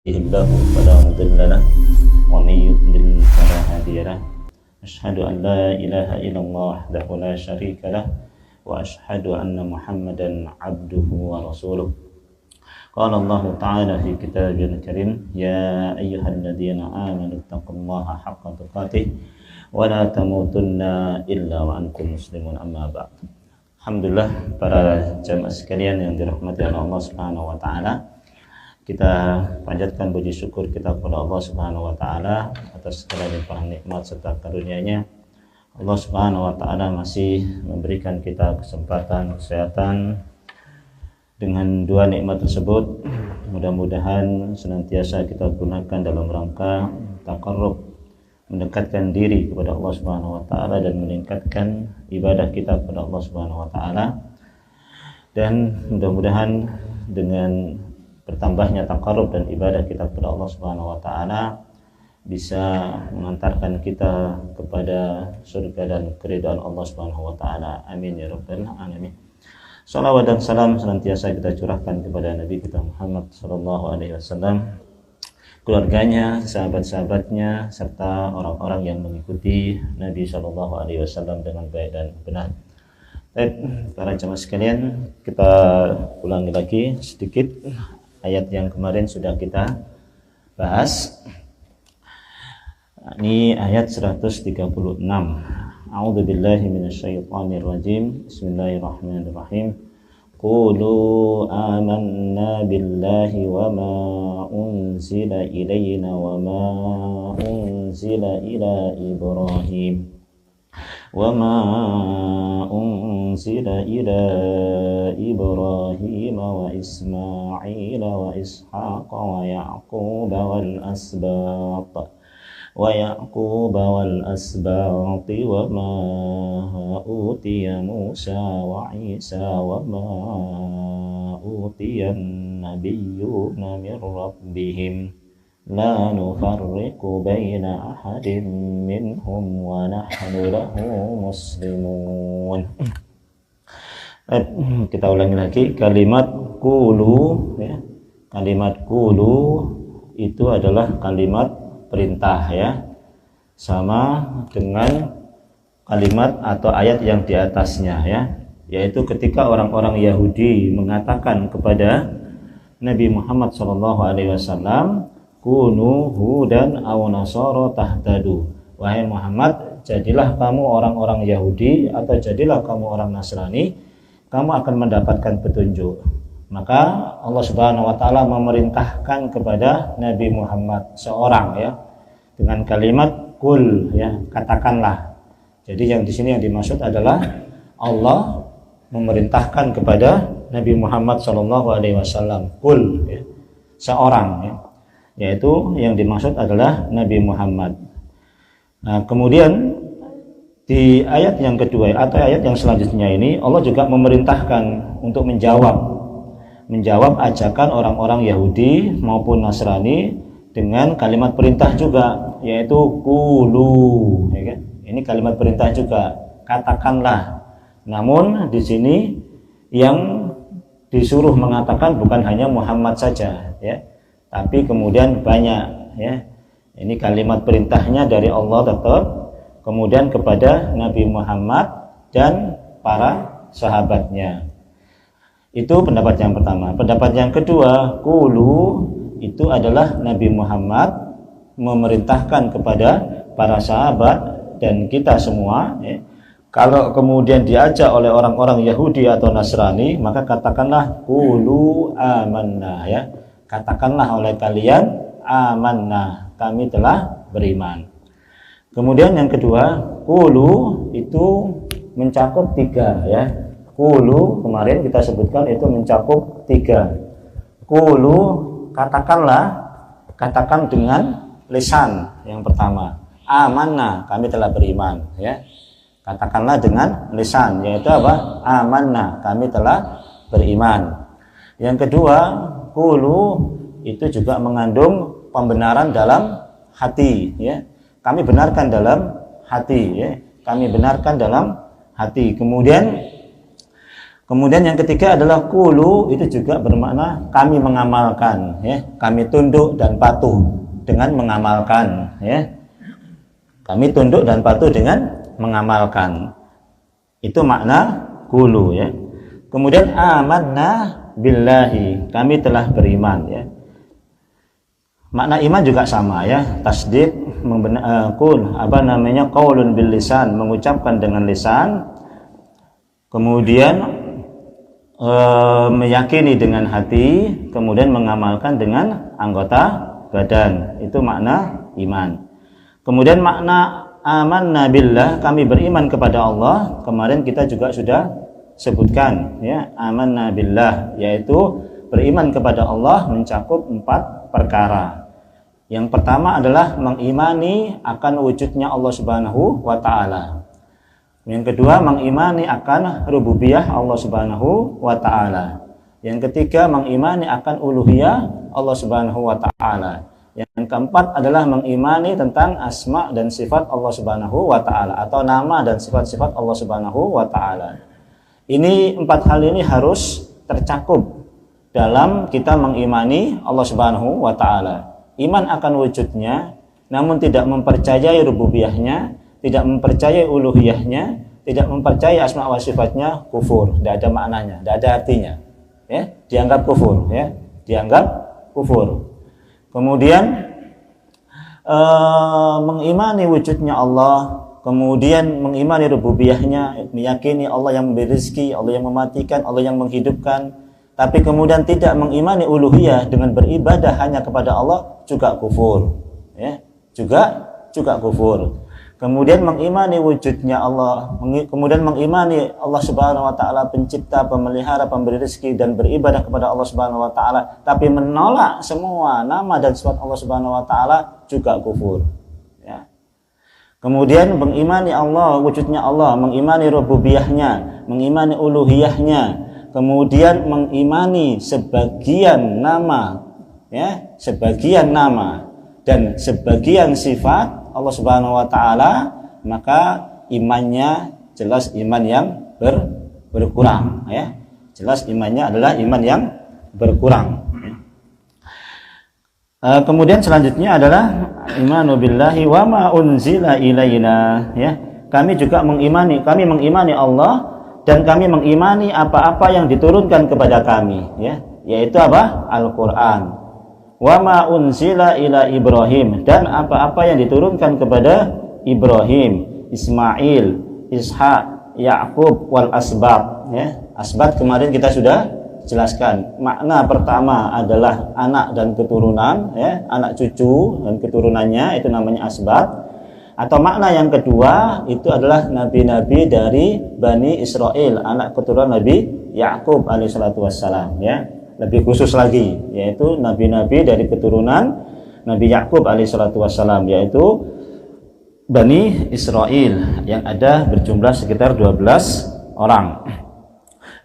الله فلا مضل له ومن يضلل فلا هادي له أشهد أن لا إله إلا الله وحده لا شريك له وأشهد أن محمدا عبده ورسوله قال الله تعالى في كتابه الكريم يا أيها الذين آمنوا اتقوا الله حق تقاته ولا تموتن إلا وأنتم مسلمون أما بعد. Alhamdulillah, para jamaah sekalian yang dirahmati oleh Allah Subhanahu wa taala, kita panjatkan puji syukur kita kepada Allah Subhanahu wa taala atas segala limpahan nikmat serta karunia-Nya. Allah Subhanahu wa taala masih memberikan kita kesempatan, kesehatan. Dengan dua nikmat tersebut, mudah-mudahan senantiasa kita gunakan dalam rangka taqarrub, mendekatkan diri kepada Allah Subhanahu wa taala dan meningkatkan ibadah kita kepada Allah Subhanahu wa taala. Dan mudah-mudahan dengan bertambahnya taqarrub dan ibadah kita kepada Allah Subhanahu wa taala bisa mengantarkan kita kepada surga dan keridhaan Allah Subhanahu wa taala. Amin ya rabbal alamin. Salawat dan salam senantiasa kita curahkan kepada Nabi kita Muhammad sallallahu alaihi wasallam, keluarganya, sahabat-sahabatnya, serta orang-orang yang mengikuti Nabi sallallahu alaihi wasallam dengan baik dan benar. Baik, para jemaah sekalian, kita ulangi lagi sedikit ayat yang kemarin sudah kita bahas. Ini ayat 136. A'udzu billahi minasyaitonir rajim. Bismillahirrahmanirrahim. Qulu amanna billahi wa ma unzila ilayna wa ma unzila ila Ibrahim وما أنزل إلى إبراهيم وإسماعيل وإسحاق ويعقوب والأسباط وما أوتي موسى وعيسى وما أوتي النبيون من ربهم لا نفرق بين أحد منهم ونحن له مسلمون. Kita ulangi lagi kalimat qulu ya. Kalimat qulu itu adalah kalimat perintah ya. Sama dengan kalimat atau ayat yang di atasnya ya, yaitu ketika orang-orang Yahudi mengatakan kepada Nabi Muhammad SAW, kunu hudan aw nasara tahtadu. Wahai Muhammad, jadilah kamu orang-orang Yahudi atau jadilah kamu orang Nasrani, kamu akan mendapatkan petunjuk. Maka Allah Subhanahu wa taala memerintahkan kepada Nabi Muhammad seorang ya dengan kalimat kul ya, katakanlah. Jadi yang di sini yang dimaksud adalah Allah memerintahkan kepada Nabi Muhammad SAW kul ya, seorang ya, yaitu yang dimaksud adalah Nabi Muhammad. Nah, kemudian di ayat yang kedua atau ayat yang selanjutnya ini Allah juga memerintahkan untuk menjawab ajakan orang-orang Yahudi maupun Nasrani dengan kalimat perintah juga, yaitu qulu ya kan? Ini kalimat perintah juga, katakanlah. Namun di sini yang disuruh mengatakan bukan hanya Muhammad saja ya, tapi kemudian banyak ya. Ini kalimat perintahnya dari Allah tetap, kemudian kepada Nabi Muhammad dan para sahabatnya. Itu pendapat yang pertama. Pendapat yang kedua, qulu itu adalah Nabi Muhammad memerintahkan kepada para sahabat dan kita semua ya. Kalau kemudian diajak oleh orang-orang Yahudi atau Nasrani, maka katakanlah qulu amanna ya. Katakanlah oleh kalian amanna, kami telah beriman. Kemudian yang kedua, qulu itu mencakup tiga ya. Qulu kemarin kita sebutkan itu mencakup tiga. Qulu katakanlah, katakan dengan lisan yang pertama. Amanna, kami telah beriman ya. Katakanlah dengan lisan, yaitu apa? Amanna, kami telah beriman. Yang kedua, qulu itu juga mengandung pembenaran dalam hati ya. Kami benarkan dalam hati ya. Kami benarkan dalam hati. Kemudian Kemudian yang ketiga adalah qulu, itu juga bermakna kami mengamalkan, ya. Kami tunduk dan patuh dengan mengamalkan, ya. Kami tunduk dan patuh dengan mengamalkan. Itu makna qulu, ya. Kemudian amanna billahi, kami telah beriman, ya. Makna iman juga sama, ya. Tasdik qaulun bil lisan, mengucapkan dengan lisan. Kemudian meyakini dengan hati, kemudian mengamalkan dengan anggota badan. Itu makna iman. Kemudian makna amanna billah, kami beriman kepada Allah, kemarin kita juga sudah sebutkan, ya. Amanna billah, yaitu beriman kepada Allah mencakup 4 perkara. Yang pertama adalah mengimani akan wujudnya Allah Subhanahu wa taala. Yang kedua, mengimani akan rububiyah Allah Subhanahu wa taala. Yang ketiga, mengimani akan uluhiyah Allah Subhanahu wa taala. Yang keempat adalah mengimani tentang asma dan sifat Allah Subhanahu wa taala, atau nama dan sifat-sifat Allah Subhanahu wa taala. Ini 4 hal ini harus tercakup dalam kita mengimani Allah Subhanahu wa taala. Iman akan wujudnya, namun tidak mempercayai rububiyahnya, tidak mempercayai uluhiyahnya, tidak mempercayai asma wa sifatnya, kufur. Tidak ada maknanya, tidak ada artinya, ya. Dianggap kufur, ya. Dianggap kufur. Kemudian mengimani wujudnya Allah, kemudian mengimani rububiyahnya, meyakini Allah yang memberi rezeki, Allah yang mematikan, Allah yang menghidupkan, tapi kemudian tidak mengimani uluhiyah dengan beribadah hanya kepada Allah, juga kufur, ya. Juga kufur. Kemudian mengimani wujudnya Allah, kemudian mengimani Allah Subhanahu wa taala pencipta, pemelihara, pemberi rezeki, dan beribadah kepada Allah Subhanahu wa taala, tapi menolak semua nama dan sifat Allah Subhanahu wa taala, juga kufur, ya. Kemudian mengimani Allah, wujudnya Allah, mengimani rububiyahnya, mengimani uluhiyahnya, kemudian mengimani sebagian nama, ya, sebagian nama dan sebagian sifat Allah Subhanahu wa taala, maka imannya jelas iman yang berkurang, ya. Jelas imannya adalah iman yang berkurang. Kemudian selanjutnya adalah imanu billahi wa ma unzila ilaina, ya. Kami mengimani Allah, dan kami mengimani apa-apa yang diturunkan kepada kami, ya, yaitu apa? Al-Qur'an. Wa ma unzila ila Ibrahim, dan apa-apa yang diturunkan kepada Ibrahim, Ismail, Ishak, Yakub, wal asbat, ya. Asbat kemarin kita sudah jelaskan. Makna pertama adalah anak dan keturunan, ya, anak cucu dan keturunannya, itu namanya asbat. Atau makna yang kedua itu adalah nabi-nabi dari Bani Israel, anak keturunan Nabi Yakub alaihissalatu wassalam, ya. Lebih khusus lagi, yaitu nabi-nabi dari keturunan Nabi Yakub alaihissalatu wassalam, yaitu Bani Israel, yang ada berjumlah sekitar 12 orang.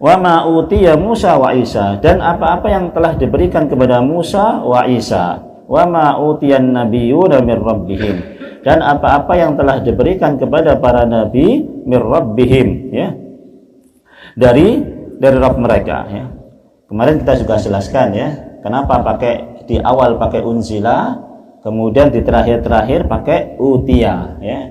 Wa ma utiya Musa wa Isa, dan apa-apa yang telah diberikan kepada Musa wa Isa. Wa ma utiyan nabiyyuna min rabbihim, dan apa-apa yang telah diberikan kepada para nabi min rabbihim, ya, dari Rabb mereka, ya. Kemarin kita juga jelaskan, ya, kenapa di awal pakai unzila, kemudian di terakhir pakai utia, ya.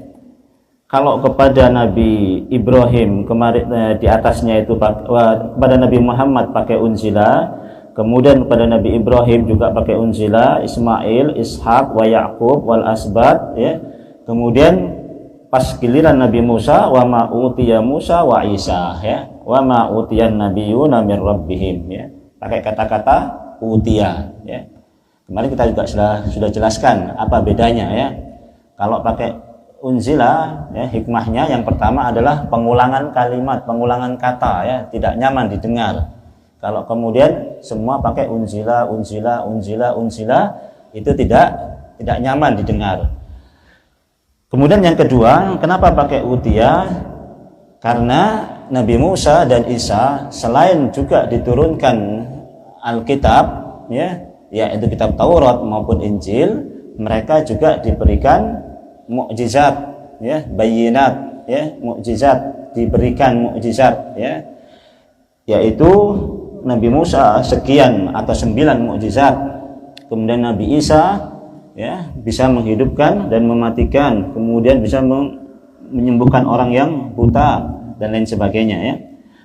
Kalau kepada Nabi Ibrahim kemarin di atasnya itu kepada Nabi Muhammad pakai unzila, kemudian kepada Nabi Ibrahim juga pakai unzila, Ismail, Ishak, wa Yakub, wal asbat, ya. Kemudian pas giliran Nabi Musa, wa ma utiya Musa wa Isa, ya. Wa ma utiyan nabiyyuna min rabbihim, ya. Pakai kata-kata utiya, ya. Kemarin kita juga sudah jelaskan apa bedanya, ya. Kalau pakai unzila, ya, hikmahnya yang pertama adalah pengulangan kalimat, pengulangan kata, ya, tidak nyaman didengar. Kalau kemudian semua pakai unzila, itu tidak nyaman didengar. Kemudian yang kedua, kenapa pakai utiya? Karena Nabi Musa dan Isa selain juga diturunkan Alkitab, ya, yaitu kitab Taurat maupun Injil, mereka juga diberikan mukjizat, ya, bayinat, ya, mukjizat, diberikan mukjizat, ya. yaitu Nabi Musa sekian atau 9 mukjizat, kemudian Nabi Isa ya bisa menghidupkan dan mematikan, kemudian bisa menyembuhkan orang yang buta dan lain sebagainya ya.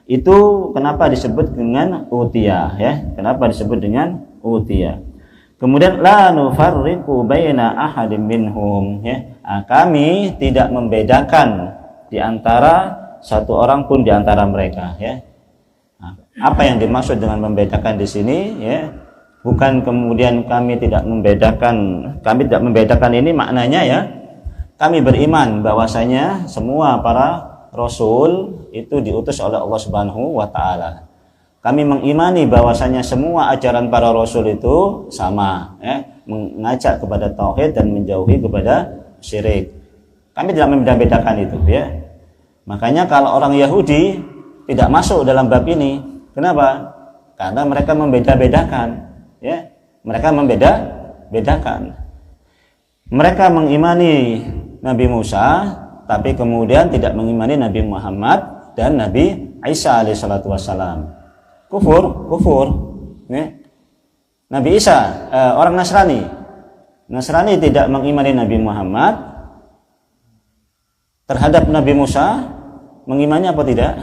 Itu kenapa disebut dengan utiyah ya. Kenapa disebut dengan utiyah. Kemudian la nufarriqu baina ahadin minhum ya. Kami tidak membedakan di antara satu orang pun di antara mereka ya. Apa yang dimaksud dengan membedakan di sini ya? Bukan kemudian kami tidak membedakan ini maknanya ya. Kami beriman bahwasanya semua para Rasul itu diutus oleh Allah Subhanahu wa Ta'ala. Kami mengimani bahwasanya semua ajaran para Rasul itu sama, ya, mengajak kepada tauhid dan menjauhi kepada syirik. Kami tidak membeda-bedakan itu, ya. Makanya kalau orang Yahudi tidak masuk dalam bab ini, kenapa? Karena mereka membeda-bedakan, ya. Mereka membeda-bedakan. Mereka mengimani Nabi Musa, tapi kemudian tidak mengimani Nabi Muhammad dan Nabi Isa alaihissalatu wassalam. Kufur ya. Nabi Isa orang Nasrani tidak mengimani Nabi Muhammad. Terhadap Nabi Musa mengimani apa tidak?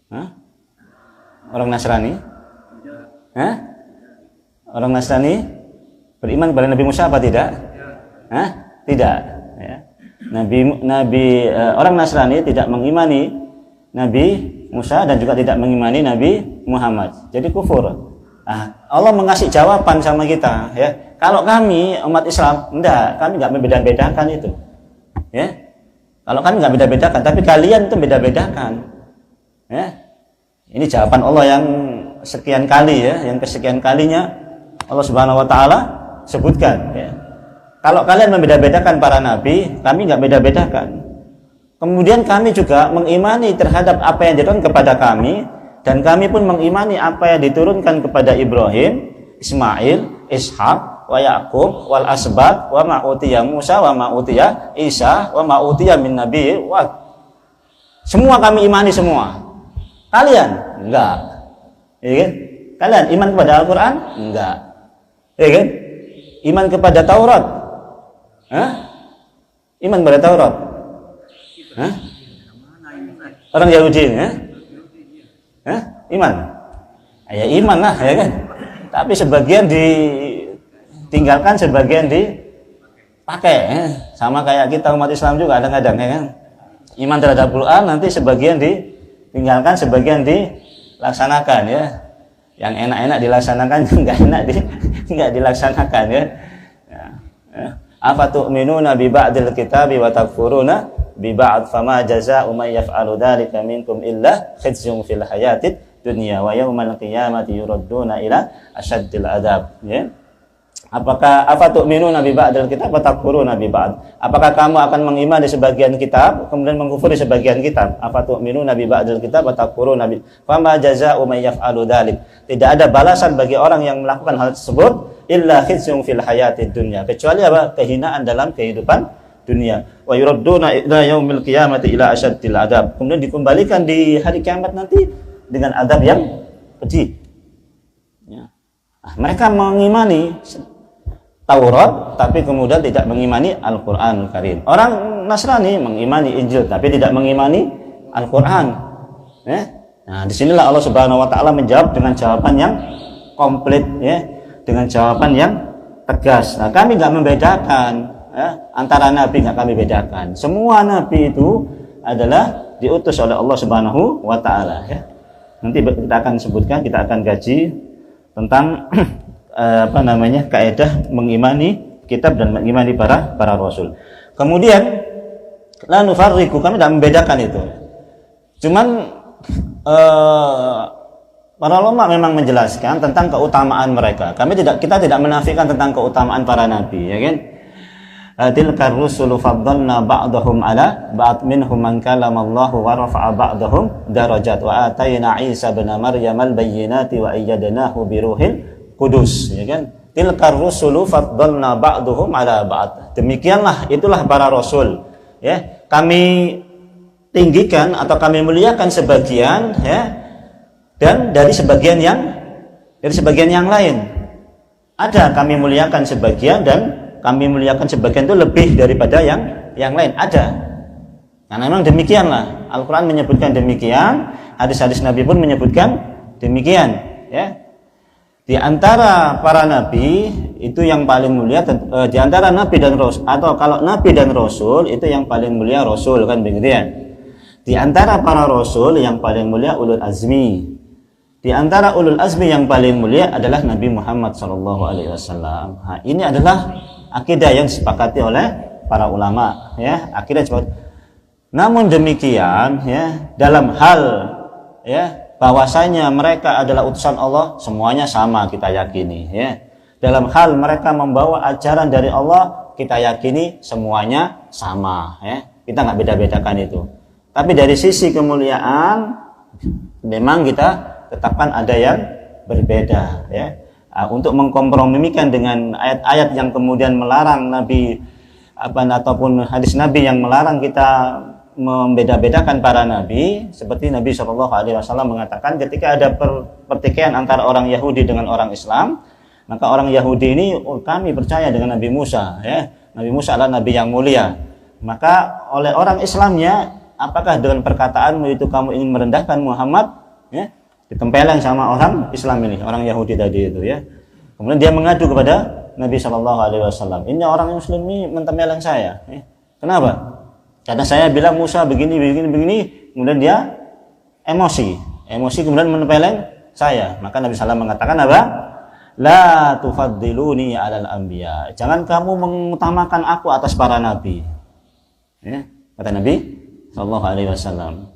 Hah? Orang Nasrani? Hah? Orang Nasrani beriman kepada Nabi Musa apa tidak? Hah? Tidak ya. Orang Nasrani tidak mengimani Nabi Musa dan juga tidak mengimani Nabi Muhammad. Jadi kufur. Allah mengasih jawaban sama kita ya. Kalau kami umat Islam, kami enggak membeda-bedakan itu. Ya. Kalau kami enggak beda-bedakan, tapi kalian itu beda-bedakan. Ya. Ini jawaban Allah yang sekian kali ya, yang kesekian kalinya Allah Subhanahu wa Ta'ala sebutkan ya. Kalau kalian membeda-bedakan para nabi, kami nggak beda-bedakan. Kemudian kami juga mengimani terhadap apa yang diturunkan kepada kami, dan kami pun mengimani apa yang diturunkan kepada Ibrahim, Ismail, Ishak, wa Yaqub, wal asbat, wa ma'utiya Musa, wa ma'utiya Isa, wa ma'utiya min nabi. Semua kami imani semua. Kalian enggak. Ya kan? Kalian iman kepada Al-Quran? Enggak. Ya kan? Iman kepada Taurat? Hah? Iman kepada Taurat? Hah? Orang Yahudi ya? Hah? Iman? Ya iman lah ya kan? Tapi sebagian ditinggalkan, sebagian dipakai ya? Sama kayak kita umat Islam juga kadang-kadang ya kan? Iman terhadap Quran nanti sebagian ditinggalkan, sebagian dilaksanakan ya. Yang enak-enak dilaksanakan, enggak enak enggak dilaksanakan ya. Apa tu'minuna bi ba'dil kitabi wa takfuruna bi ba'd fama jazaa'u may yaf'alu dzalika minkum illa khizyun fil hayatid dunya wa yaumal qiyamati yuradduna ila asyaddil adzab ya. Apakah apa tu'minuna bi ba'dil kitab wa takfuruna bi ba'd? Apakah kamu akan mengimani sebagian kitab kemudian mengkufuri sebagian kitab? Apa tu'minuna bi ba'dil kitab wa takfuruna bi fama jazaa'u may yaf'alu dzalik? Tidak ada balasan bagi orang yang melakukan hal tersebut illa khizyun fil hayatid dunya, kecuali apa? Kehinaan dalam kehidupan dunia. Wa yuradduna ila yaumil qiyamati ila asyaddil adzab. Kemudian dikembalikan di hari kiamat nanti dengan adab yang pedih. Ya. Mereka mengimani Taurat tapi kemudian tidak mengimani Al-Qur'an Karim. Orang Nasrani mengimani Injil tapi tidak mengimani Al-Qur'an. Ya. Nah, disinilah Allah Subhanahu wa Ta'ala menjawab dengan jawaban yang komplit ya, dengan jawaban yang tegas. Nah, kami nggak membedakan ya, antara nabi, nggak kami bedakan. Semua nabi itu adalah diutus oleh Allah Subhanahu wa Ta'ala ya. Nanti kita akan sebutkan, kita akan gaji tentang kaidah mengimani kitab dan mengimani para rasul. Kemudian la nufarriqu, kami tidak membedakan itu. Cuman para ulama memang menjelaskan tentang keutamaan mereka. Kita tidak menafikan tentang keutamaan para nabi, ya kan? Tilkar rusulu faddalna ba'dahum ala ba'd minhum man kallama Allah wa rafa'a ba'dahum darajat wa atayna Isa ibn Maryam al-bayyinati wa ayyadnahu bi ruhil Kudus, ya kan? Tilkar rusulu faddalna ba'duhum ala ba'd. Demikianlah itulah para rasul, ya. Kami tinggikan atau kami muliakan sebagian ya dan dari sebagian yang lain. Ada kami muliakan sebagian dan kami muliakan sebagian itu lebih daripada yang lain. Ada. Karena memang demikianlah. Al-Quran menyebutkan demikian, hadis-hadis Nabi pun menyebutkan demikian. Ya. Di antara para nabi itu yang paling mulia, di antara nabi dan rasul, atau kalau nabi dan rasul itu yang paling mulia rasul, kan begitu ya. Di antara para rasul yang paling mulia ulul azmi. Di antara ulul azmi yang paling mulia adalah Nabi Muhammad SAW. Nah, ini adalah akidah yang disepakati oleh para ulama, ya, akidah disepakati. Namun demikian, ya, dalam hal, ya, bahwasanya mereka adalah utusan Allah, semuanya sama kita yakini, ya. Dalam hal mereka membawa ajaran dari Allah, kita yakini semuanya sama, ya. Kita nggak beda-bedakan itu. Tapi dari sisi kemuliaan, memang kita tetapkan ada yang berbeda, ya. Untuk mengkompromikan dengan ayat-ayat yang kemudian melarang Nabi ataupun hadis Nabi yang melarang kita membeda-bedakan para nabi, seperti Nabi SAW mengatakan ketika ada pertikaian antara orang Yahudi dengan orang Islam, maka orang Yahudi ini, kami percaya dengan Nabi Musa, ya. Nabi Musa adalah nabi yang mulia. Maka oleh orang Islamnya, apakah dengan perkataanmu itu kamu ingin merendahkan Muhammad, ya? Ditempeleng sama orang Islam ini, orang Yahudi tadi itu, ya. Kemudian dia mengadu kepada Nabi SAW. Ini orang Muslim ini mentempeleng saya, ya. Kenapa? Karena saya bilang Musa begini, kemudian dia emosi kemudian menempeleng saya. Maka Nabi SAW mengatakan apa? La tufaddiluni alal anbiya. Jangan kamu mengutamakan aku atas para nabi, ya, kata Nabi SAW.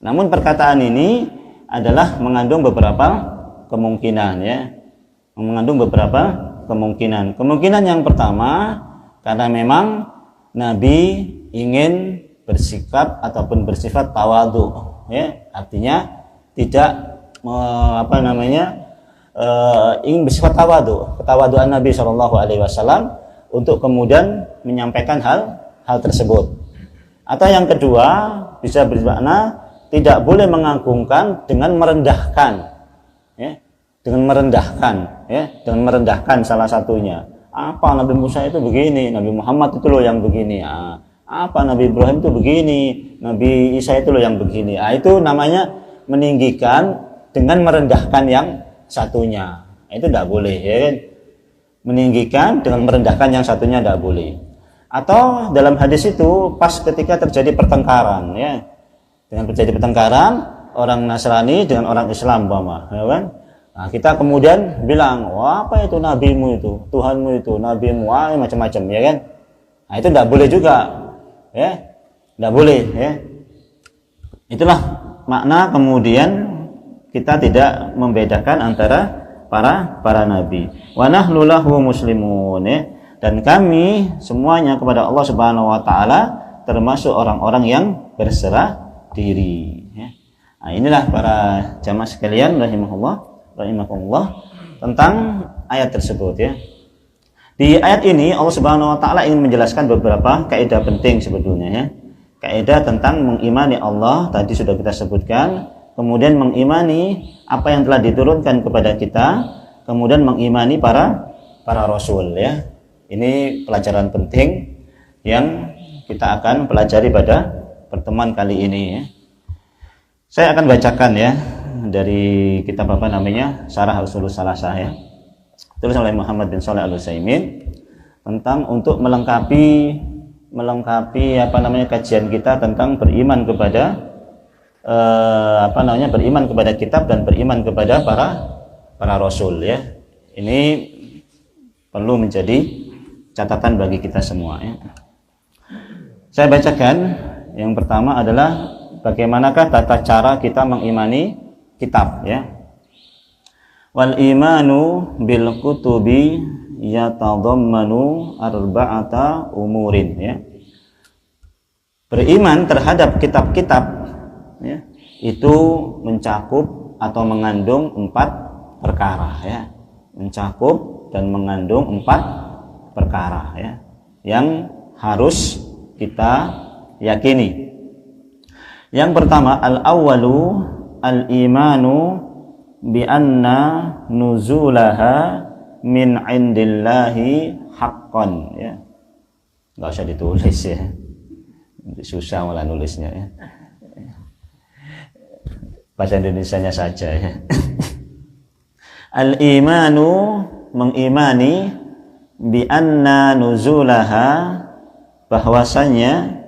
Namun perkataan ini adalah mengandung beberapa kemungkinan, ya. Mengandung beberapa kemungkinan. Kemungkinan yang pertama, karena memang Nabi ingin bersikap ataupun bersifat tawadhu, ya. Artinya tidak ingin bersifat tawadhu, ketawaduan Nabi SAW untuk kemudian menyampaikan hal tersebut. Atau yang kedua, bisa bermakna tidak boleh mengagungkan dengan merendahkan, ya, dengan merendahkan salah satunya. Apa Nabi Musa itu begini, Nabi Muhammad itu loh yang begini. Apa Nabi Ibrahim itu begini, Nabi Isa itu loh yang begini. Itu namanya meninggikan dengan merendahkan yang satunya. Itu tidak boleh, ya kan? Meninggikan dengan merendahkan yang satunya tidak boleh. Atau dalam hadis itu pas ketika terjadi pertengkaran, ya. Dengan terjadi pertengkaran orang Nasrani dengan orang Islam, ya kan? Nah, kita kemudian bilang, wah, apa itu nabimu itu, Tuhanmu itu, nabimu, macam-macam, ya kan? Nah, itu tidak boleh juga, ya, tidak boleh, ya. Itulah makna kemudian kita tidak membedakan antara para nabi. Wa nahnu lahu muslimun, ya. Dan kami semuanya kepada Allah Subhanahu Wa Taala termasuk orang-orang yang berserah diri, ya. Nah, inilah para jamaah sekalian rahimakumullah tentang ayat tersebut, ya. Di ayat ini Allah Subhanahu Wa Taala ingin menjelaskan beberapa kaidah penting sebetulnya, ya. Kaidah tentang mengimani Allah tadi sudah kita sebutkan, kemudian mengimani apa yang telah diturunkan kepada kita, kemudian mengimani para rasul, ya. Ini pelajaran penting yang kita akan pelajari pada pertemuan kali ini, ya. Saya akan bacakan, ya, dari kitab Syarah Ushulus Salasah, ya, tulis oleh Muhammad bin Shalih Al-Utsaimin tentang untuk melengkapi kajian kita tentang beriman kepada beriman kepada kitab dan beriman kepada para rasul, ya. Ini perlu menjadi catatan bagi kita semua, ya. Saya bacakan. Yang pertama adalah bagaimanakah tata cara kita mengimani kitab, ya. Wal imanu bil kutubi yatadammanu arba'ata umurin, ya. Beriman terhadap kitab-kitab, ya, itu mencakup atau mengandung 4 perkara, ya. Mencakup dan mengandung 4 perkara, ya, yang harus kita yakini. Yang pertama, al-awwalu al-imanu bi anna nuzulaha min indillahi haqqan, ya. Enggak usah ditulis ya. Susah malah nulisnya ya. Bahasa Indonesianya saja ya. Al-imanu, mengimani, bi anna nuzulaha, bahwasanya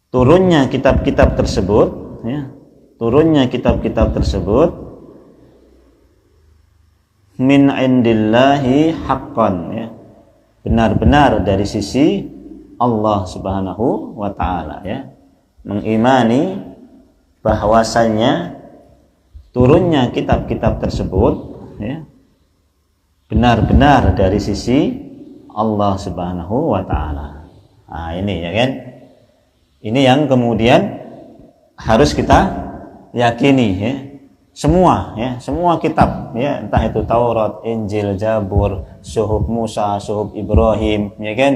turunnya kitab-kitab tersebut, ya, turunnya kitab-kitab tersebut min indillahi haqqan, ya, benar-benar dari sisi Allah Subhanahu wa taala, ya. Mengimani bahwasanya turunnya kitab-kitab tersebut, ya, benar-benar dari sisi Allah Subhanahu wa taala. Nah, ini ya kan. Ini yang kemudian harus kita yakini, ya. Semua, ya, semua kitab, ya, entah itu Taurat, Injil, Zabur, Suhuf Musa, Suhuf Ibrahim, ya kan,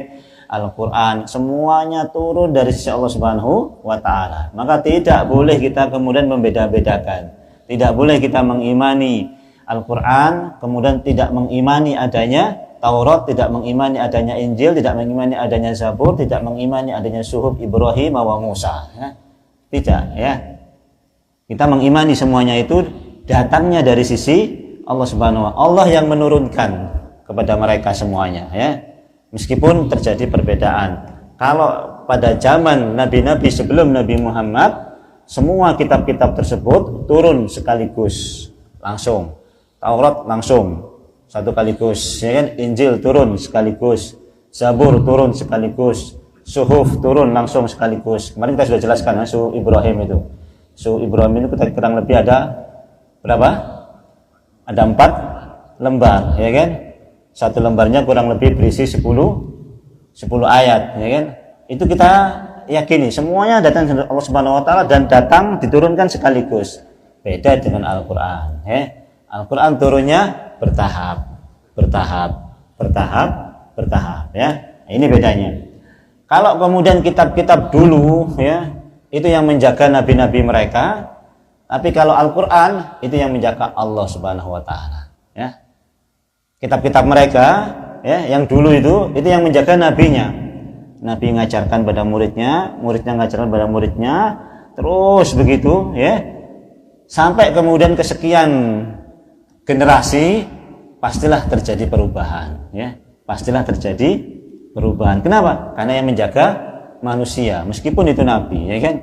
Al-Quran, semuanya turun dari sisi Allah Subhanahu wa ta'ala. Maka tidak boleh kita kemudian membeda-bedakan. Tidak boleh kita mengimani Al-Quran, kemudian tidak mengimani adanya Taurat, tidak mengimani adanya Injil, tidak mengimani adanya Zabur, tidak mengimani adanya Suhuf Ibrahim wa Musa, ya. Tidak, ya. Kita mengimani semuanya itu datangnya dari sisi Allah Subhanahu wa ta'ala. Allah yang menurunkan kepada mereka semuanya, ya. Meskipun terjadi perbedaan. Kalau pada zaman nabi-nabi sebelum Nabi Muhammad, semua kitab-kitab tersebut turun sekaligus, langsung. Taurat langsung satu kaligus, ya kan? Injil turun sekaligus, Zabur turun sekaligus, Suhuf turun langsung sekaligus. Kemarin kita sudah jelaskan, Suhuf Ibrahim itu. Suhuf Ibrahim itu kurang lebih ada berapa? Ada 4 lembar, ya kan? Satu lembarnya kurang lebih berisi 10 ayat, ya kan? Itu kita yakini semuanya datang dari Allah Subhanahu wa taala dan datang diturunkan sekaligus. Beda dengan Al-Qur'an, ya. Al-Qur'an turunnya bertahap, ya. Ini bedanya. Kalau kemudian kitab-kitab dulu, ya, itu yang menjaga nabi-nabi mereka, tapi kalau Al-Qur'an itu yang menjaga Allah Subhanahu wa taala, ya. Kitab-kitab mereka, ya, yang dulu itu yang menjaga nabinya. Nabi mengajarkan pada muridnya, muridnya mengajarkan pada muridnya, terus begitu, ya. Sampai kemudian kesekian generasi pastilah terjadi perubahan, ya. Pastilah terjadi perubahan. Kenapa? Karena yang menjaga manusia, meskipun itu nabi, ya kan?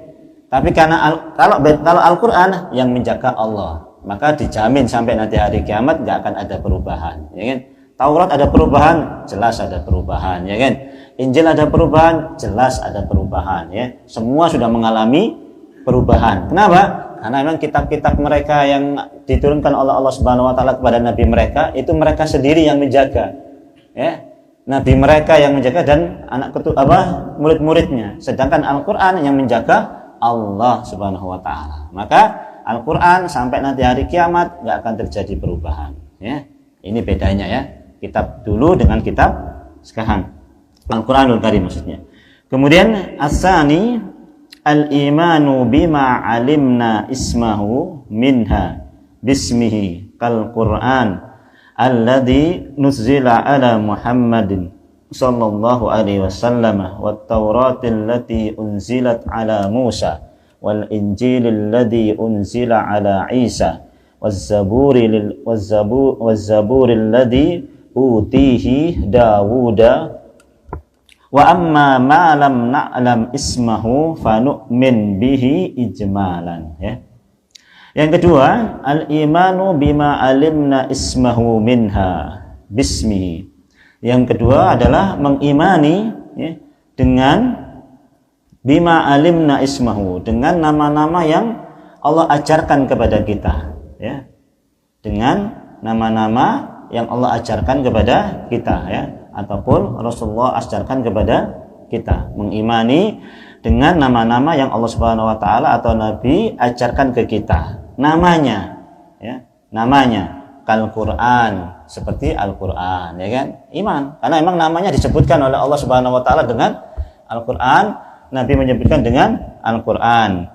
Tapi karena kalau Al-Qur'an yang menjaga Allah, maka dijamin sampai nanti hari kiamat nggak akan ada perubahan, ya kan? Taurat ada perubahan, jelas ada perubahan, ya kan? Injil ada perubahan, jelas ada perubahan, ya. Semua sudah mengalami perubahan. Kenapa? Karena memang kitab-kitab mereka yang diturunkan oleh Allah Subhanahu wa taala kepada nabi mereka, itu mereka sendiri yang menjaga, ya. Nabi mereka yang menjaga dan murid-muridnya. Sedangkan Al-Qur'an yang menjaga Allah Subhanahu wa taala. Maka Al-Qur'an sampai nanti hari kiamat nggak akan terjadi perubahan, ya. Ini bedanya, ya, kitab dulu dengan kitab sekarang. Al-Qur'anul Karim maksudnya. Kemudian as-sani al-imanu bima alimna ismahu minha bismihi kal Qur'an alladhi nuzila ala Muhammadin sallallahu alaihi wasallam wat Tauratil lati unzilat ala Musa wal Injilil ladzi unzila ala Isa waz Zaburil ladzi utihi Dawuda wa amma ma lam na'lam ismahu fanu'min bihi ijmalan, ya. Yang kedua, al-imanu bima alimna ismahu minha bismihi. Yang kedua adalah mengimani, ya, dengan bima alimna ismahu, dengan nama-nama yang Allah ajarkan kepada kita, ya. Dengan nama-nama yang Allah ajarkan kepada kita, ya, ataupun Rasulullah ajarkan kepada kita. Mengimani dengan nama-nama yang Allah Subhanahu wa taala atau Nabi ajarkan ke kita. Namanya, ya, namanya kal Quran, seperti Al-Quran, ya kan? Iman, karena memang namanya disebutkan oleh Allah Subhanahu wa taala dengan Al-Quran, Nabi menyebutkan dengan Al-Quran.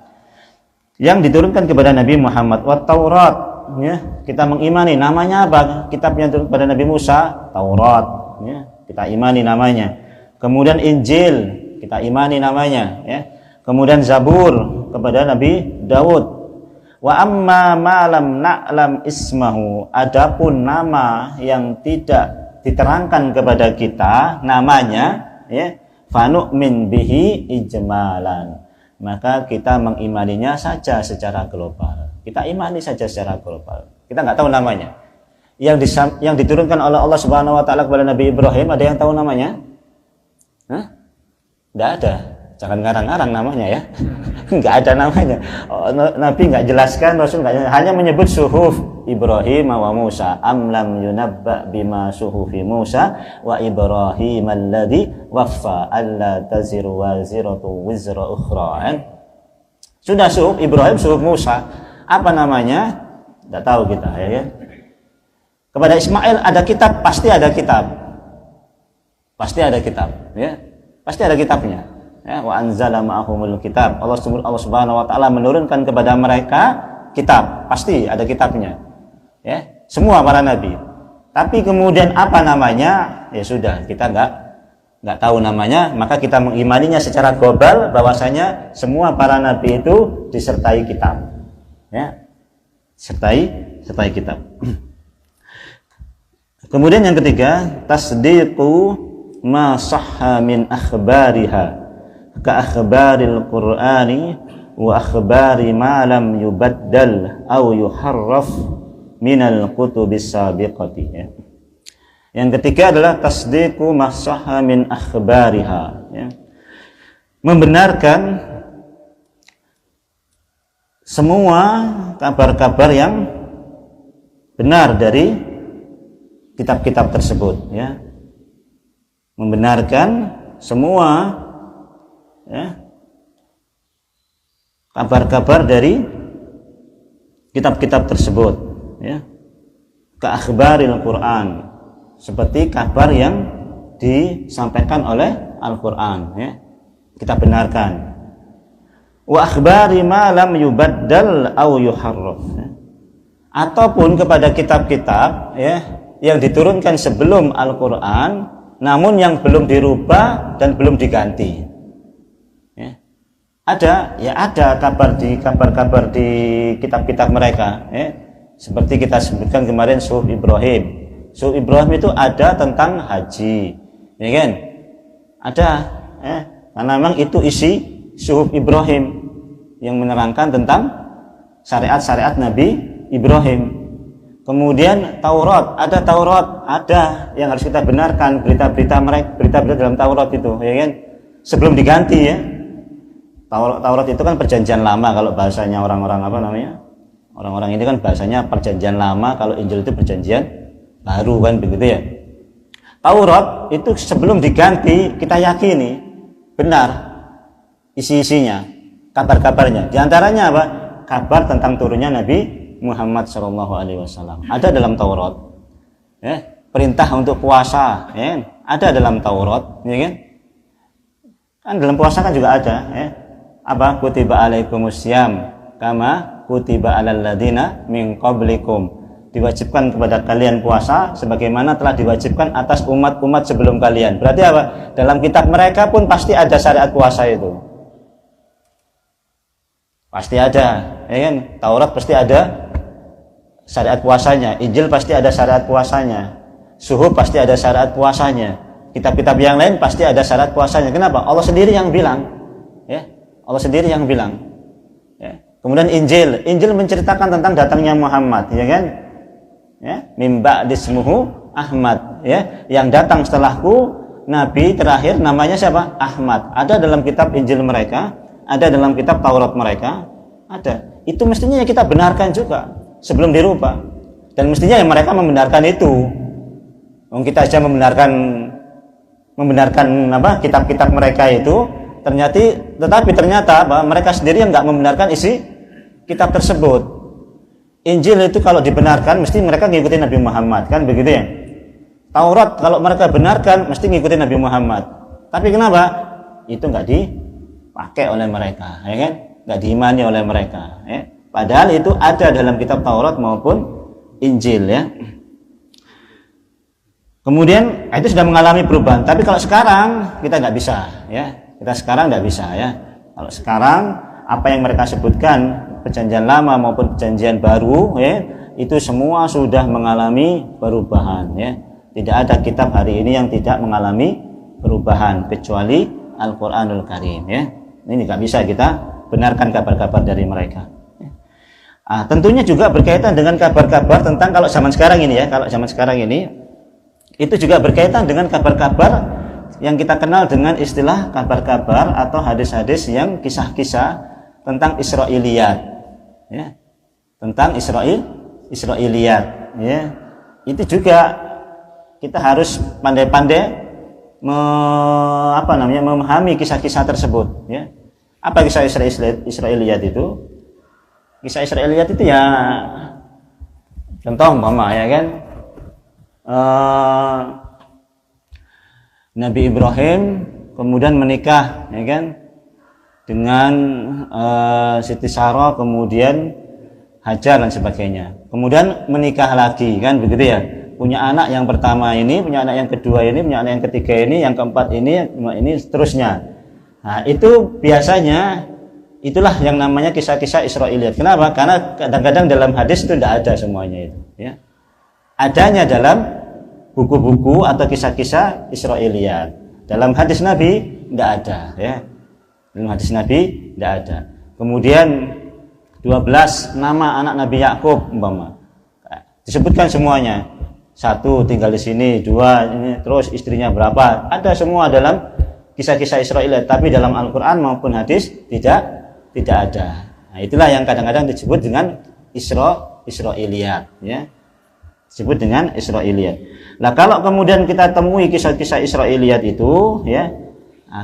yang diturunkan kepada Nabi Muhammad. Wa Taurat, ya, kita mengimani namanya apa? Kitab yang diturunkan kepada Nabi Musa, Taurat, ya, kita imani namanya. Kemudian Injil, kita imani namanya, ya. Kemudian Zabur kepada Nabi Daud. Wa amma ma lam na'lam ismahu, adapun nama yang tidak diterangkan kepada kita namanya, ya, fanu'min bihi ijmalan, maka kita mengimaninya saja secara global. Kita imani saja secara global. Kita nggak tahu namanya. Yang diturunkan oleh Allah Subhanahu wa taala kepada Nabi Ibrahim, ada yang tahu namanya? Hah? Nggak ada. Jangan ngarang-ngarang namanya, ya. Nggak ada namanya. Nabi nggak jelaskan, Rasul nggak, hanya menyebut suhuf Ibrahim wa Musa. Am lam yunabba bima suhufi Musa wa Ibrahim alladhi waffa alla taziru waziratu wizra ukhra. Sudah suhuf Ibrahim, suhuf Musa. Apa namanya? Nggak tahu kita, ya. Kepada Ismail ada kitab, pasti ada kitab. Pasti ada kitab, ya. Pasti ada kitabnya. Ya, wa anzala ma'ahumul kitab. Allah Subhanahu wa taala menurunkan kepada mereka kitab, pasti ada kitabnya. Ya, semua para nabi. Tapi kemudian apa namanya? Ya sudah, kita nggak tahu namanya, maka kita mengimaninya secara global bahwasanya semua para nabi itu disertai kitab. Ya. Sertai kitab. Kemudian yang ketiga, tasdiqu ma sahha min akhbariha ka akhbaril Qur'ani wa akhbari ma lam yubaddal aw yuharraf minal kutubis sabiqati. Ya. Yang ketiga adalah tasdiqu ma sahha min akhbariha, ya. Membenarkan semua kabar-kabar yang benar dari kitab-kitab tersebut, ya. Membenarkan semua, ya, kabar-kabar dari kitab-kitab tersebut, ya. Ka akhbaril Quran, seperti kabar yang disampaikan oleh Al-Quran, ya, kita benarkan. Wa akhbari ma lam yubaddal aw yuharraf, ya. Ataupun kepada kitab-kitab, ya, yang diturunkan sebelum Al-Quran namun yang belum dirubah dan belum diganti. Ada kabar-kabar di kitab-kitab mereka, ya. Seperti kita sebutkan kemarin suhuf Ibrahim. Suhuf Ibrahim itu ada tentang haji, ya kan? Ada, ya. Karena memang itu isi suhuf Ibrahim yang menerangkan tentang syariat-syariat Nabi Ibrahim. Kemudian Taurat, ada yang harus kita benarkan, berita-berita dalam Taurat itu, ya kan? Sebelum diganti, ya. Taurat itu kan perjanjian lama kalau bahasanya orang-orang apa namanya? Orang-orang ini kan bahasanya perjanjian lama, kalau Injil itu perjanjian baru, kan begitu, ya. Taurat itu sebelum diganti kita yakini benar isi-isinya, kabar-kabarnya. Di antaranya apa? Kabar tentang turunnya Nabi Muhammad SAW ada dalam Taurat, ya. Perintah untuk puasa, ya, ada dalam Taurat, ya kan? Kan dalam puasa kan juga ada, ya. Apa? Kutiba alaikumusiyam kama kutiba alal ladina min qablikum, diwajibkan kepada kalian puasa sebagaimana telah diwajibkan atas umat-umat sebelum kalian. Berarti apa? Dalam kitab mereka pun pasti ada syariat puasa itu. Pasti ada, ya kan? Taurat pasti ada syariat puasanya, Injil pasti ada syariat puasanya, suhuf pasti ada syariat puasanya, kitab-kitab yang lain pasti ada syariat puasanya. Kenapa? Allah sendiri yang bilang, ya. Allah sendiri yang bilang, ya. Kemudian Injil menceritakan tentang datangnya Muhammad, ya kan? Ya, mim ba'dismuhu Ahmad, ya. Yang datang setelahku nabi terakhir namanya siapa? Ahmad. Ada dalam kitab Injil mereka, ada dalam kitab Taurat mereka, ada. Itu mestinya kita benarkan juga sebelum dirubah, dan mestinya yang mereka membenarkan itu. Kita aja membenarkan apa kitab-kitab mereka itu, tetapi ternyata apa, mereka sendiri yang nggak membenarkan isi kitab tersebut. Injil itu kalau dibenarkan mesti mereka ngikutin Nabi Muhammad, kan begitu, ya. Taurat kalau mereka benarkan mesti ngikutin Nabi Muhammad. Tapi kenapa? Itu nggak dipakai oleh mereka, ya kan? nggak diimani oleh mereka. Ya. Padahal itu ada dalam kitab Taurat maupun Injil ya. Kemudian itu sudah mengalami perubahan. Tapi kalau sekarang kita nggak bisa ya. Kita sekarang nggak bisa ya. Kalau sekarang apa yang mereka sebutkan perjanjian lama maupun perjanjian baru ya, itu semua sudah mengalami perubahan ya. Tidak ada kitab hari ini yang tidak mengalami perubahan kecuali Al-Qur'anul Karim ya. Ini nggak bisa kita benarkan kabar-kabar dari mereka. Tentunya juga berkaitan dengan kabar-kabar tentang kalau zaman sekarang ini ya, kalau zaman sekarang ini itu juga berkaitan dengan kabar-kabar yang kita kenal dengan istilah kabar-kabar atau hadis-hadis yang kisah-kisah tentang Israiliyat ya. Tentang Israiliyat ya. Itu juga kita harus pandai-pandai memahami kisah-kisah tersebut ya. Apa kisah Israiliyat itu? Kisah Israiliyat itu ya contoh umpama ya kan Nabi Ibrahim kemudian menikah ya kan dengan Siti Sarah, kemudian Hajar dan sebagainya, kemudian menikah lagi kan begitu ya, punya anak yang pertama ini, punya anak yang kedua ini, punya anak yang ketiga ini, yang keempat ini seterusnya. Nah itu biasanya itulah yang namanya kisah-kisah Israiliyat. Kenapa? Karena kadang-kadang dalam hadis itu tidak ada semuanya itu ya. Adanya dalam buku-buku atau kisah-kisah Israiliyat. Dalam hadis Nabi tidak ada ya. Dalam hadis Nabi tidak ada. Kemudian 12 nama anak Nabi Yakub umpama disebutkan semuanya. 1 tinggal di sini, 2 ini, terus istrinya berapa? Ada semua dalam kisah-kisah Israiliyat, tapi dalam Al-Qur'an maupun hadis tidak ada. Nah, itulah yang kadang-kadang disebut dengan Israiliyat ya. Disebut dengan Israiliyat. Nah, kalau kemudian kita temui kisah-kisah Israiliyat itu ya,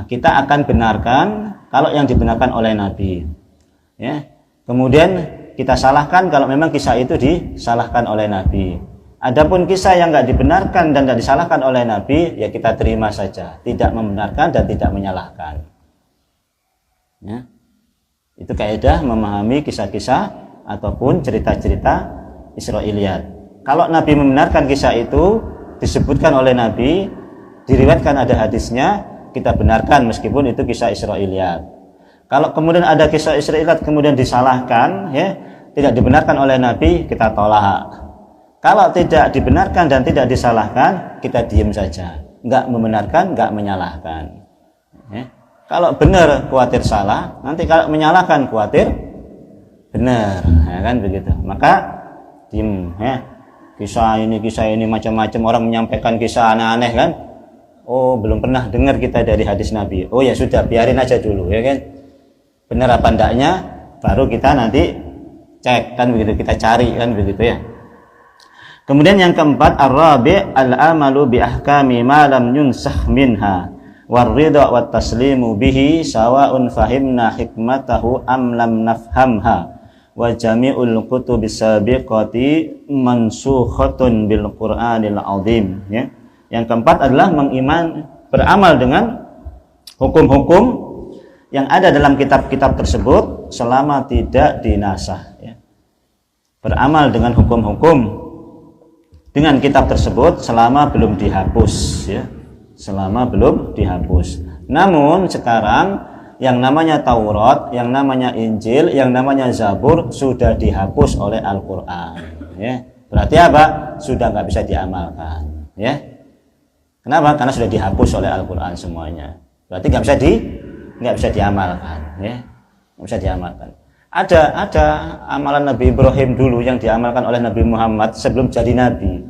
kita akan benarkan kalau yang dibenarkan oleh Nabi. Ya. Kemudian kita salahkan kalau memang kisah itu disalahkan oleh Nabi. Adapun kisah yang enggak dibenarkan dan tidak disalahkan oleh Nabi, ya kita terima saja, tidak membenarkan dan tidak menyalahkan. Ya. Itu kaidah memahami kisah-kisah ataupun cerita-cerita Israiliyat. Kalau Nabi membenarkan kisah itu, disebutkan oleh Nabi, diriwayatkan ada hadisnya, kita benarkan meskipun itu kisah Israiliyat. Kalau kemudian ada kisah Israiliyat kemudian disalahkan, ya, tidak dibenarkan oleh Nabi, kita tolak. Kalau tidak dibenarkan dan tidak disalahkan, kita diam saja, enggak membenarkan, enggak menyalahkan. Ya. Kalau benar khawatir salah, nanti kalau menyalahkan khawatir benar, ya kan begitu. Maka diam ya. Kisah ini macam-macam orang menyampaikan kisah aneh-aneh kan. Oh, belum pernah dengar kita dari hadis Nabi. Oh ya sudah, biarin aja dulu ya kan. Benar apa enggaknya baru kita nanti cek kan begitu, kita cari kan begitu ya. Kemudian yang keempat, ar-rabi' al-amalu bi ahkami ma lam yunsakh minha. Warridha wat taslimu bihi sawa'un fahimna hikmatahu am lam nafhamha wa jami'ul kutubis sabiqati mansukhatun bil Qur'anil azim ya. Yang keempat adalah beramal dengan hukum-hukum yang ada dalam kitab-kitab tersebut selama tidak dinasah ya. Beramal dengan hukum-hukum dengan kitab tersebut selama belum dihapus ya. Selama belum dihapus. Namun sekarang yang namanya Taurat, yang namanya Injil, yang namanya Zabur sudah dihapus oleh Al-Qur'an ya. Berarti apa? Sudah nggak bisa diamalkan ya. Kenapa? Karena sudah dihapus oleh Al-Qur'an semuanya. Berarti nggak bisa diamalkan ya. Nggak bisa diamalkan. Ada amalan Nabi Ibrahim dulu yang diamalkan oleh Nabi Muhammad sebelum jadi nabi.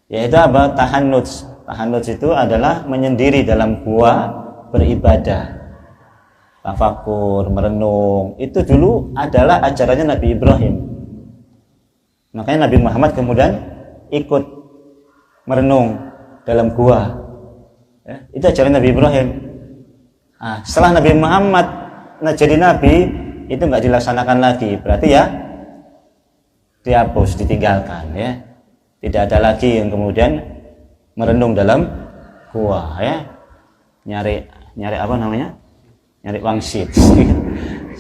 Yaitu apa? Tahannuts. Tahannuts itu adalah menyendiri dalam gua beribadah, tafakur, merenung. Itu dulu adalah ajarannya Nabi Ibrahim. Makanya Nabi Muhammad kemudian ikut merenung dalam gua ya, itu ajaran Nabi Ibrahim. Setelah Nabi Muhammad jadi nabi, itu nggak dilaksanakan lagi, berarti ya dihapus, ditinggalkan ya. Tidak ada lagi yang kemudian merenung dalam gua ya, nyari apa namanya, nyari wangsit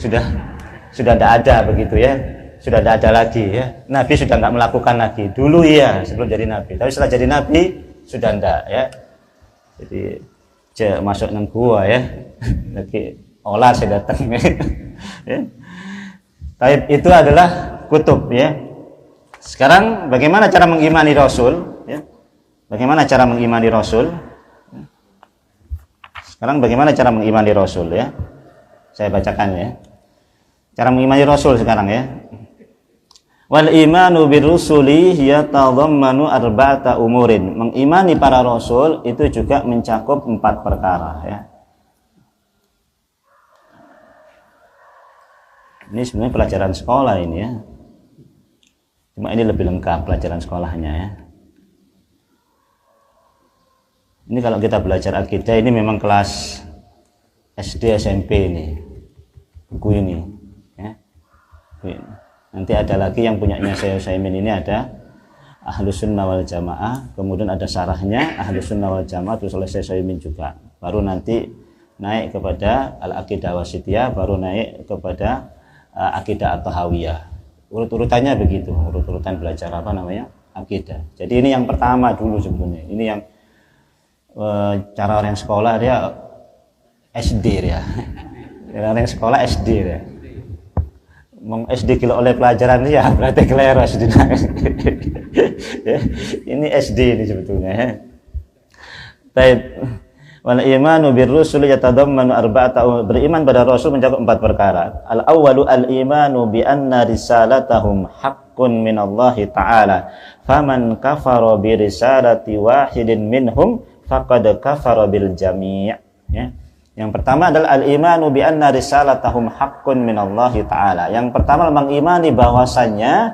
sudah tidak ada begitu ya, sudah tidak ada lagi ya. Nabi sudah nggak melakukan lagi. Dulu iya sebelum jadi nabi, tapi setelah jadi nabi sudah tidak ya. Jadi masuk nang gua ya, lagi olah saya datang ya. Taib itu adalah kutub ya. Sekarang bagaimana cara mengimani Rasul ya? Bagaimana cara mengimani Rasul? Sekarang bagaimana cara mengimani Rasul ya? Saya bacakan ya. Cara mengimani Rasul sekarang ya. Wal imanu birrusuli yatadhammanu arba'ata umurin. Mengimani para rasul itu juga mencakup 4 perkara ya. Ini sebenarnya pelajaran sekolah ini ya. Cuma ini lebih lengkap pelajaran sekolahnya ya. Ini kalau kita belajar akidah ini memang kelas SD SMP ini. Buku ini ya. Nanti ada lagi yang punyanya Syekh Utsaimin ini ada Ahlus Sunnah wal Jamaah, kemudian ada syarahnya Ahlus Sunnah wal Jamaah terus oleh Syekh Utsaimin juga. Baru nanti naik kepada Al-Aqidah Wasithiyah, baru naik kepada Aqidah At-Tahawiyah. Urut-urutannya begitu, urut-urutan belajar apa namanya? Akidah. Jadi ini yang pertama dulu sebetulnya. Ini yang cara orang sekolah dia SD ya. Orang sekolah SD ya. SD kilo oleh pelajaran ya berarti keliru SD. Ya, ini SD ini sebetulnya ya. Taib wal imanu birrusul yatadammanu arba'ata. Beriman pada rasul mencakup 4 perkara. Al awwalu al imanu bi anna risalatahum haqqun min Allah taala. Faman kafara bi risalati wahidin minhum faqad kafara bil jami'. Ya. Yang pertama adalah al-imanu bi anna risalatahum haqqun minallahi ta'ala. Yang pertama mengimani bahwasannya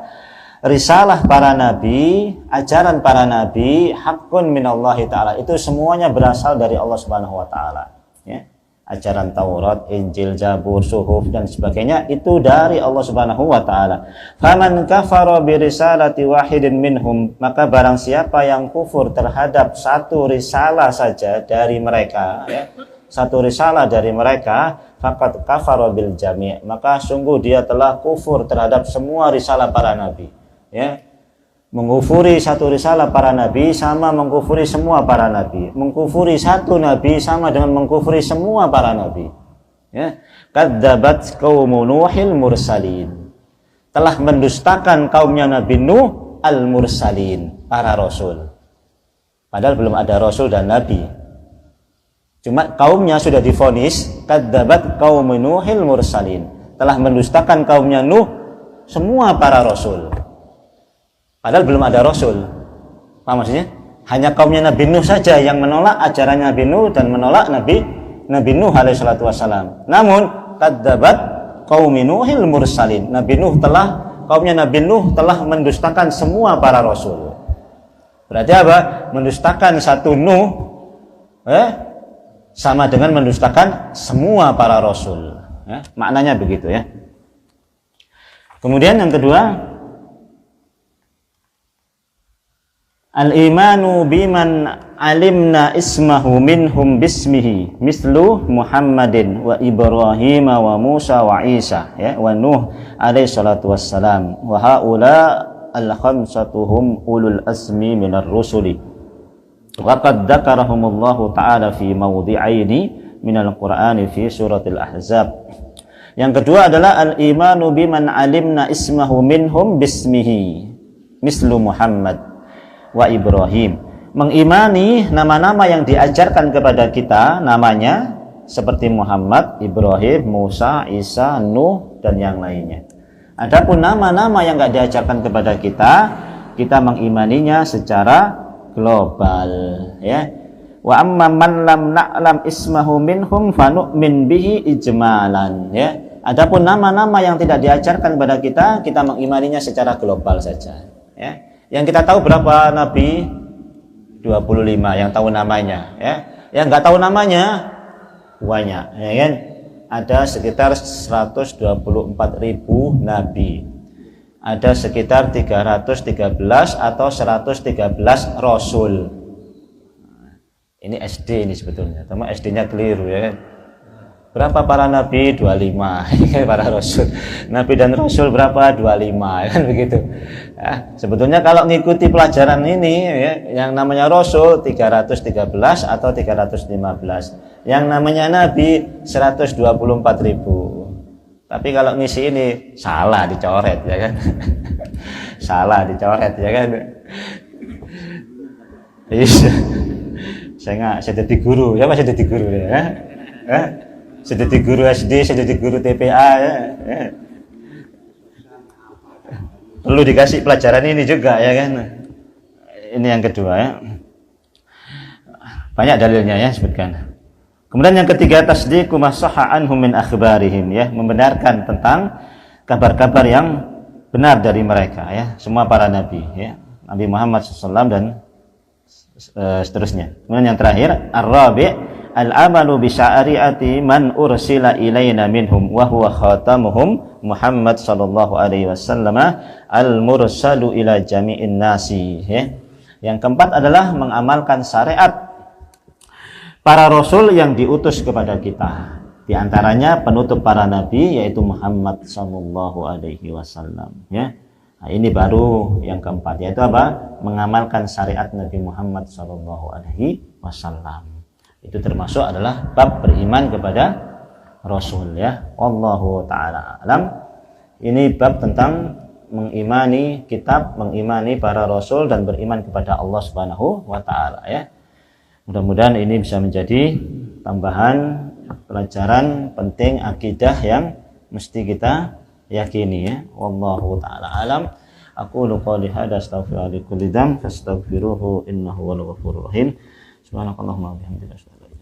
risalah para nabi, ajaran para nabi haqqun minallahi ta'ala. Itu semuanya berasal dari Allah Subhanahu wa taala, ya. Ajaran Taurat, Injil, Zabur, Suhuf dan sebagainya itu dari Allah Subhanahu wa taala. Faman kafara bi risalati wahidin minhum, maka barang siapa yang kufur terhadap satu risalah saja dari mereka, ya. Satu risalah dari mereka, faqad kafara bil jami', maka sungguh dia telah kufur terhadap semua risalah para nabi ya. Mengkufuri satu risalah para nabi sama mengkufuri semua para nabi. Mengkufuri satu nabi sama dengan mengkufuri semua para nabi ya. Kadzabat qaumun Nuhil mursalin, telah mendustakan kaumnya Nabi Nuh al mursalin, para rasul. Padahal belum ada rasul dan nabi. Cuma kaumnya sudah divonis kadzabat qaumun Nuhil mursalin, telah mendustakan kaumnya Nuh semua para rasul. Padahal belum ada rasul. Paham maksudnya? Hanya kaumnya Nabi Nuh saja yang menolak ajaran Nabi Nuh dan menolak Nabi Nuh alaihi salatu wasalam. Namun kadzabat qaumun Nuhil mursalin, kaumnya Nabi Nuh telah mendustakan semua para rasul. Berarti apa? Mendustakan satu Nuh sama dengan mendustakan semua para rasul ya, maknanya begitu ya. Kemudian yang kedua, al-imanu biman alimna ismahu minhum bismihi mislu Muhammadin wa Ibrahim wa Musa wa Isa ya, wa Nuh alaihi salatu wassalam wa haula al-khamsatuhum ulul asmi minar rusuli. Waqad dzakarahumullahu ta'ala fi mawdhi'aini minal Qur'ani fi suratil Ahzab. Yang kedua adalah al-imanu biman alimna ismahu minhum bismihi mislu Muhammad wa Ibrahim. Mengimani nama-nama yang diajarkan kepada kita namanya seperti Muhammad, Ibrahim, Musa, Isa, Nuh dan yang lainnya. Adapun nama-nama yang enggak diajarkan kepada kita mengimaninya secara global ya. Wa amma man lam na'lam ismahu minhum fanu'min bihi ijmalan ya. Adapun nama-nama yang tidak diajarkan kepada kita mengimaninya secara global saja ya. Yang kita tahu berapa nabi? 25 yang tahu namanya ya. Yang enggak tahu namanya banyak ya kan. Ada sekitar 124.000 nabi. Ada sekitar 313 atau 113 rasul. Ini SD ini sebetulnya, tapi SD-nya keliru ya. Berapa para nabi? 25. Para rasul. Nabi dan rasul berapa? 25, kan begitu. Ya, sebetulnya kalau ngikuti pelajaran ini ya, yang namanya rasul 313 atau 315. Yang namanya nabi 124.000. Tapi kalau ngisi ini salah dicoret ya kan. Salah dicoret ya kan. Saya jadi guru ya, masih jadi guru ya. Saya jadi guru SD, saya jadi guru TPA ya. Perlu dikasih pelajaran ini juga ya kan. Ini yang kedua ya. Banyak dalilnya ya sebutkan. Kemudian yang ketiga, tasdiqu ma sahha anhum min akhbarihim ya, membenarkan tentang kabar-kabar yang benar dari mereka ya, semua para nabi ya, Nabi Muhammad SAW dan seterusnya. Kemudian yang terakhir, ar-rabi' al-amalu bi syari'ati man ursila ilaina minhum wa huwa khatamuhum Muhammad sallallahu alaihi wasallam al-mursalu ila jami'in nasi ya. Yang keempat adalah mengamalkan syariat para rasul yang diutus kepada kita. Di antaranya penutup para nabi yaitu Muhammad sallallahu alaihi wasallam ya. Nah, ini baru yang keempat, yaitu apa? Mengamalkan syariat Nabi Muhammad sallallahu alaihi wasallam. Itu termasuk adalah bab beriman kepada rasul ya. Wallahu taala alam. Ini bab tentang mengimani kitab, mengimani para rasul dan beriman kepada Allah Subhanahu wa taala ya. Mudah-mudahan ini bisa menjadi tambahan pelajaran penting akidah yang mesti kita yakini ya. Wallahu taala alam. Aqulu qouli hadza astaghfirullaha li kulli dzam fastaghfiruhu innahu huwal ghafurur rahim. Subhanakallahumma wa bihamdika